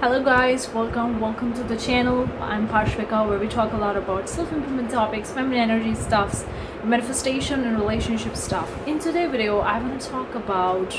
Hello guys, welcome to the channel. I'm Parshvika, where we talk a lot about self-improvement topics, feminine energy stuffs, manifestation and relationship stuff. In today's video, I want to talk about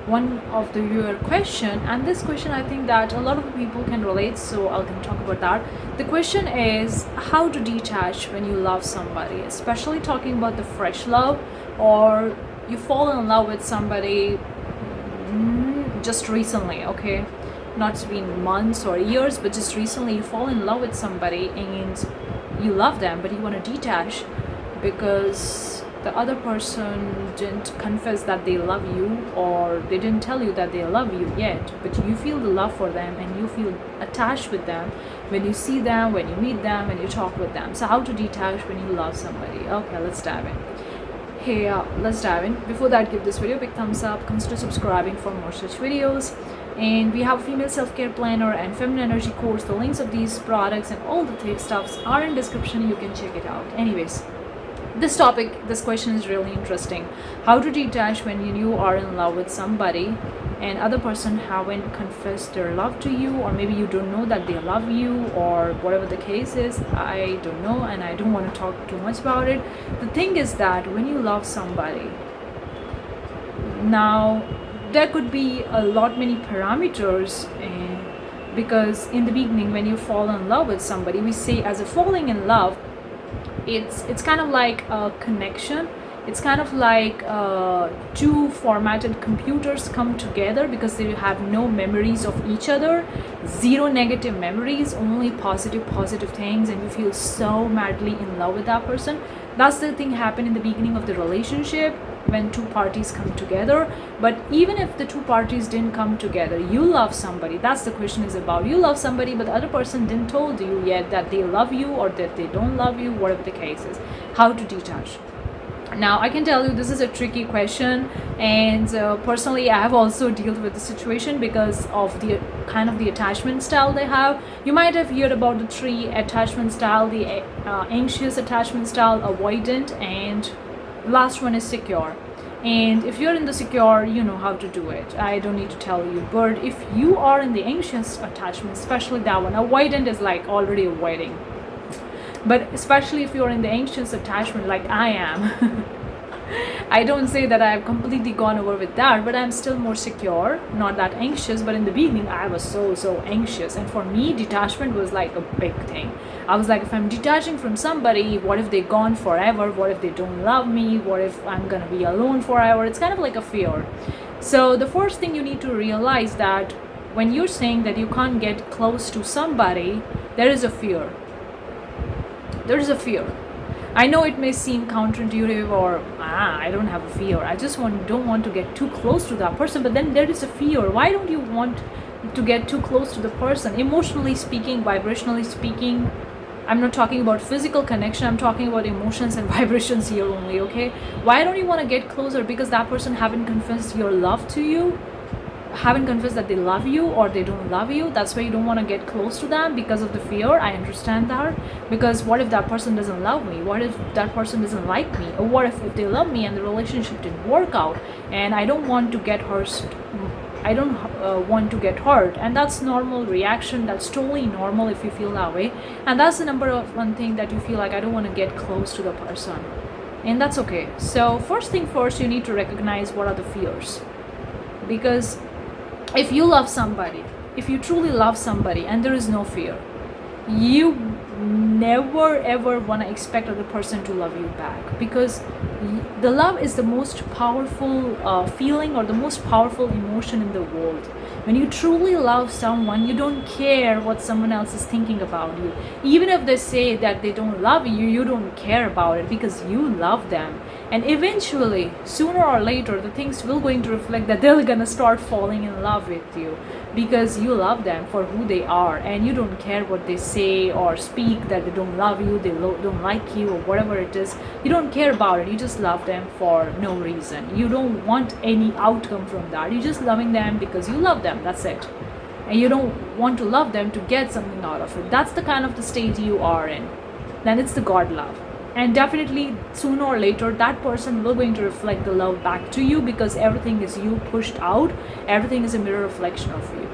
one of the viewer question, and this question I think that a lot of people can relate, so I'll can talk about that. The question is how to detach when you love somebody, especially talking about the fresh love, or you fall in love with somebody just recently, okay? Not to be months or years, but just recently you fall in love with somebody and you love them, but you want to detach because the other person didn't confess that they love you, or they didn't tell you that they love you yet, but you feel the love for them and you feel attached with them when you see them, when you meet them, when you talk with them. So how to detach when you love somebody? Okay, let's dive in. Hey, let's dive in. Before that, give this video a big thumbs up, consider subscribing for more such videos. And we have female self-care planner and feminine energy course. The links of these products and all the tech stuffs are in description. You can check it out. Anyways, this question is really interesting. How to detach when you are in love with somebody and other person haven't confessed their love to you, or maybe you don't know that they love you, or whatever the case is. I don't know, and I don't want to talk too much about it. The thing is that when you love somebody, now there could be a lot many parameters, because in the beginning when you fall in love with somebody, we say as a falling in love, it's kind of like a connection. It's kind of like two formatted computers come together because they have no memories of each other, zero negative memories, only positive things, and you feel so madly in love with that person. That's the thing happen in the beginning of the relationship when two parties come together. But even if the two parties didn't come together, you love somebody. That's the question is about. You love somebody, but the other person didn't told you yet that they love you or that they don't love you, whatever the case is. How to detach? Now I can tell you this is a tricky question, and personally I have also dealt with the situation because of the kind of the attachment style they have. You might have heard about the three attachment style: the anxious attachment style, avoidant, and last one is secure. And if you're in the secure, you know how to do it. I don't need to tell you. But if you are in the anxious attachment, especially that one, avoidant is like already avoiding. But especially if you're in the anxious attachment like I am, I don't say that I've completely gone over with that, but I'm still more secure, not that anxious. But in the beginning I was so anxious, and for me detachment was like a big thing. I was like, if I'm detaching from somebody, what if they're gone forever? What if they don't love me? What if I'm gonna be alone forever? It's kind of like a fear. So the first thing you need to realize that when you're saying that you can't get close to somebody, there is a fear. There's a fear. I know it may seem counterintuitive, or I don't have a fear, I just don't want to get too close to that person. But then there is a fear. Why don't you want to get too close to the person? Emotionally speaking, vibrationally speaking, I'm not talking about physical connection, I'm talking about emotions and vibrations here only, okay? Why don't you want to get closer? Because that person haven't confessed your love to you, haven't confessed that they love you or they don't love you. That's why you don't want to get close to them, because of the fear. I understand that. Because what if that person doesn't love me? What if that person doesn't like me? Or what if they love me and the relationship didn't work out, and I don't want to get hurt? I don't want to get hurt. And that's normal reaction. That's totally normal if you feel that way. And that's the number one thing that you feel like, I don't want to get close to the person, and that's okay. So first thing first, you need to recognize what are the fears. Because if you love somebody, if you truly love somebody and there is no fear, you never ever want to expect other person to love you back, because the love is the most powerful feeling, or the most powerful emotion in the world. When you truly love someone, you don't care what someone else is thinking about you. Even if they say that they don't love you, you don't care about it, because you love them. And eventually, sooner or later, the things will going to reflect that they're gonna start falling in love with you, because you love them for who they are, and you don't care what they say or speak, that they don't love you, they don't like you, or whatever it is. You don't care about it. You just love them for no reason. You don't want any outcome from that. You're just loving them because you love them. That's it. And you don't want to love them to get something out of it. That's the kind of the state you are in. Then it's the God love. And definitely sooner or later that person will going to reflect the love back to you, because everything is you pushed out, everything is a mirror reflection of you.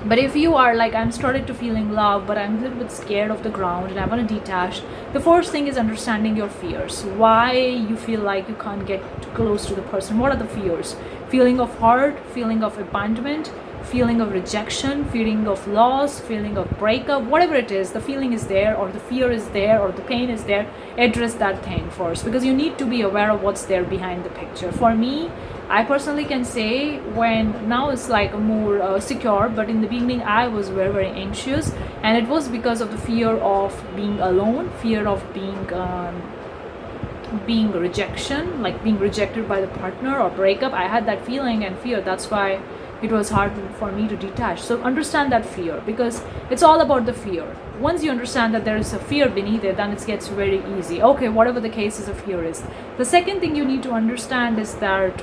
But if you are like, I'm started to feeling love, but I'm a little bit scared of the ground and I want to detach, the first thing is understanding your fears. Why you feel like you can't get too close to the person. What are the fears? Feeling of hurt, feeling of abandonment, feeling of rejection, feeling of loss, feeling of breakup, whatever it is, the feeling is there, or the fear is there, or the pain is there. Address that thing first, because you need to be aware of what's there behind the picture. For me, I personally can say, when now it's like more secure, but in the beginning I was very, very anxious, and it was because of the fear of being alone, fear of being rejection, like being rejected by the partner or breakup. I had that feeling and fear. That's why it was hard for me to detach. So understand that fear, because it's all about the fear. Once you understand that there is a fear beneath it, then it gets very easy. Okay, whatever the case is, a fear is. The second thing you need to understand is that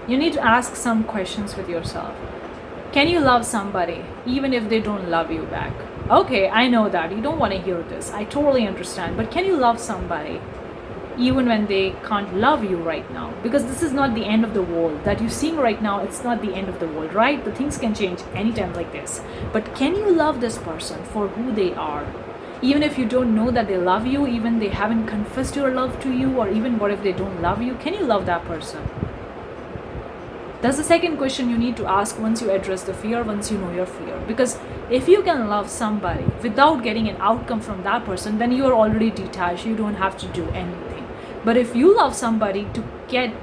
you need to ask some questions with yourself. Can you love somebody even if they don't love you back? Okay, I know that you don't want to hear this. I totally understand. But can you love somebody even when they can't love you right now? Because this is not the end of the world. That you're seeing right now, it's not the end of the world, right? The things can change anytime like this. But can you love this person for who they are? Even if you don't know that they love you, even they haven't confessed your love to you, or even what if they don't love you, can you love that person? That's the second question you need to ask once you address the fear, once you know your fear. Because if you can love somebody without getting an outcome from that person, then you are already detached. You don't have to do anything. But if you love somebody to get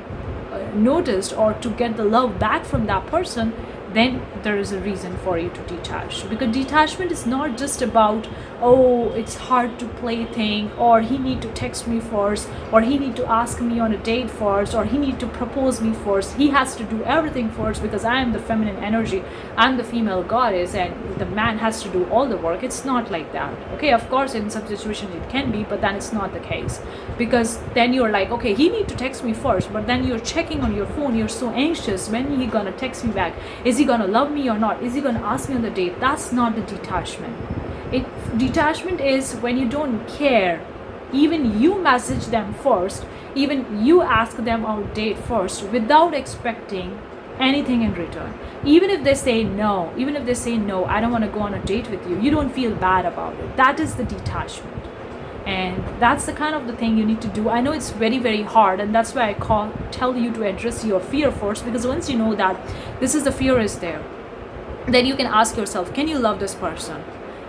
noticed or to get the love back from that person, then there is a reason for you to detach. Because detachment is not just about, oh, it's hard to play thing, or he need to text me first, or he need to ask me on a date first, or he need to propose me first. He has to do everything first because I am the feminine energy, I'm the female goddess, and the man has to do all the work. It's not like that. Okay, of course in some situations it can be, but then it's not the case. Because then you're like, okay, he need to text me first, but then you're checking on your phone, you're so anxious, when he gonna text me back, is he gonna love me or not, is he gonna ask me on the date? That's not the detachment. Detachment is when you don't care, even you message them first, even you ask them on date first without expecting anything in return. Even if they say no, I don't want to go on a date with you, you don't feel bad about it. That is the detachment. And that's the kind of the thing you need to do. I know it's very, very hard, and that's why I tell you to address your fear first, because once you know that this is the fear is there, then you can ask yourself, can you love this person?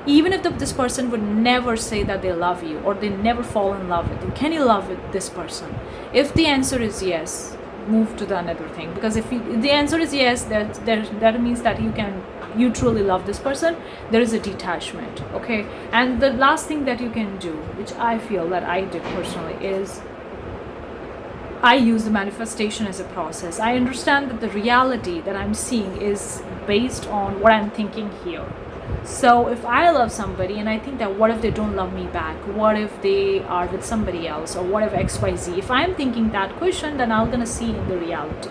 Even if this person would never say that they love you, or they never fall in love with you, can you love with this person? If the answer is yes, move to the another thing. Because if the answer is yes, that means that you truly love this person. There is a detachment. Okay, and the last thing that you can do, which I feel that I did personally, is I use the manifestation as a process. I understand that the reality that I'm seeing is based on what I'm thinking here. So if I love somebody and I think that what if they don't love me back, what if they are with somebody else, or what if XYZ, if I'm thinking that question, then I'm gonna see in the reality.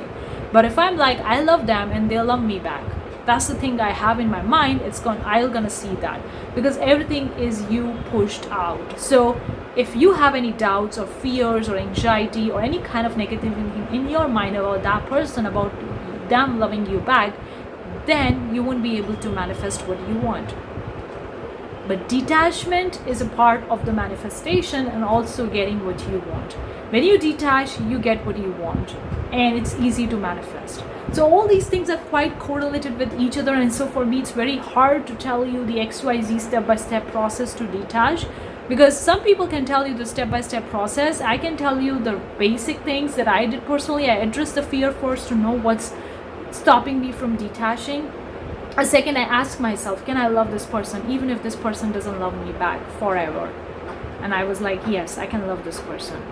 But if I'm like, I love them and they'll love me back, that's the thing I have in my mind, I'm gonna see that, because everything is you pushed out. So if you have any doubts or fears or anxiety or any kind of negativity in your mind about that person, about them loving you back, then you won't be able to manifest what you want. But detachment is a part of the manifestation and also getting what you want. When you detach, you get what you want, and it's easy to manifest. So all these things are quite correlated with each other, and so for me it's very hard to tell you the XYZ step-by-step process to detach, because some people can tell you the step-by-step process. I can tell you the basic things that I did personally. I addressed the fear first to know what's stopping me from detaching. A second, I ask myself, can I love this person even if this person doesn't love me back forever? And I was like, yes, I can love this person,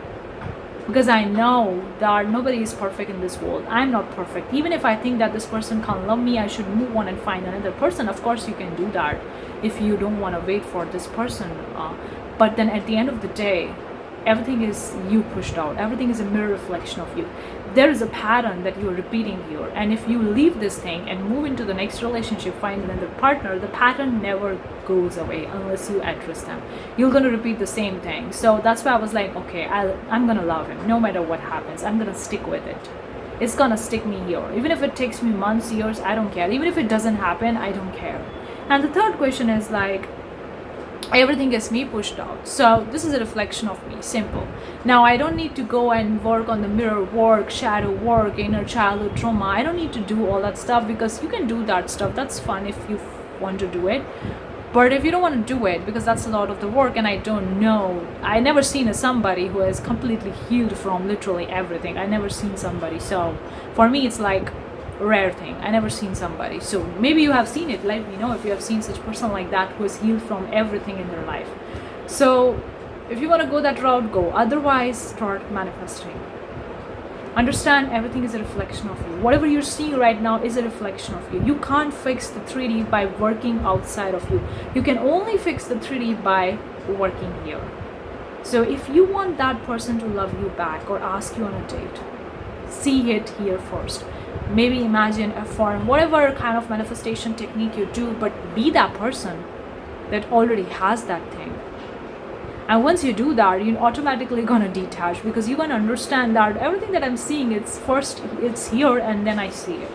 because I know that nobody is perfect in this world. I'm not perfect. Even if I think that this person can't love me, I should move on and find another person. Of course you can do that if you don't want to wait for this person, but then at the end of the day, everything is you pushed out. Everything is a mirror reflection of you. There is a pattern that you are repeating here, and if you leave this thing and move into the next relationship, find another partner, the pattern never goes away unless you address them. You're going to repeat the same thing. So that's why I was like, okay, I'm going to love him no matter what happens. I'm going to stick with it. it's gonna stick me here. Even if it takes me months, years, I don't care. Even if it doesn't happen, I don't care. And the third question is like, everything gets me pushed out. So this is a reflection of me, simple. Now I don't need to go and work on the mirror work, shadow work, inner childhood trauma. I don't need to do all that stuff, because you can do that stuff. That's fun if you want to do it. But if you don't want to do it, because that's a lot of the work, and I don't know, I never seen somebody who has completely healed from literally everything. I never seen somebody. So for me, it's like rare thing. I never seen somebody. So maybe you have seen it. Let me know if you have seen such person like that who has healed from everything in their life. So if you want to go that route, go. Otherwise, start manifesting. Understand everything is a reflection of you. Whatever you're seeing right now is a reflection of you. You can't fix the 3D by working outside of you. You can only fix the 3D by working here. So if you want that person to love you back or ask you on a date, see it here first. Maybe imagine a form, whatever kind of manifestation technique you do, but be that person that already has that thing. And once you do that, you're automatically gonna detach, because you're gonna understand that everything that I'm seeing, it's here, and then I see it.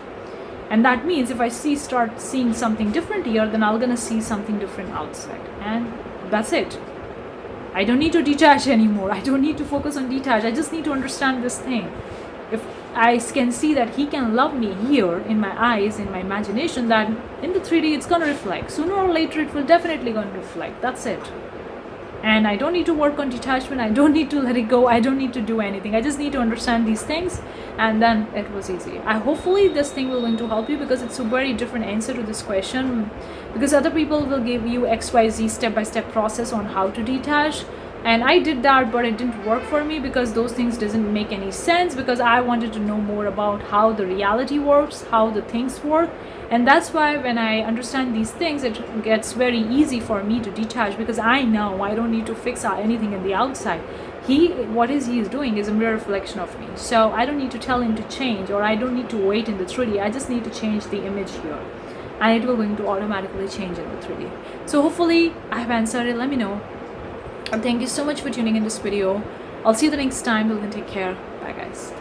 And that means if I start seeing something different here, then I'm gonna see something different outside. And that's it. I don't need to detach anymore. I don't need to focus on detach. I just need to understand this thing. If I can see that he can love me here in my eyes, in my imagination, that in the 3D it's gonna reflect. Sooner or later it will definitely gonna reflect. That's it. And I don't need to work on detachment. I don't need to let it go. I don't need to do anything. I just need to understand these things, and then it was easy. Hopefully this thing will going to help you, because it's a very different answer to this question, because other people will give you XYZ step-by-step process on how to detach. And I did that, but it didn't work for me, because those things doesn't make any sense, because I wanted to know more about how the reality works, how the things work. And that's why when I understand these things, it gets very easy for me to detach, because I know I don't need to fix anything in the outside. What he is doing is a mirror reflection of me. So I don't need to tell him to change, or I don't need to wait in the 3D. I just need to change the image here, and it will going to automatically change in the 3D. So hopefully I have answered it. Let me know. And thank you so much for tuning in this video. I'll see you the next time. Till then, take care. Bye guys.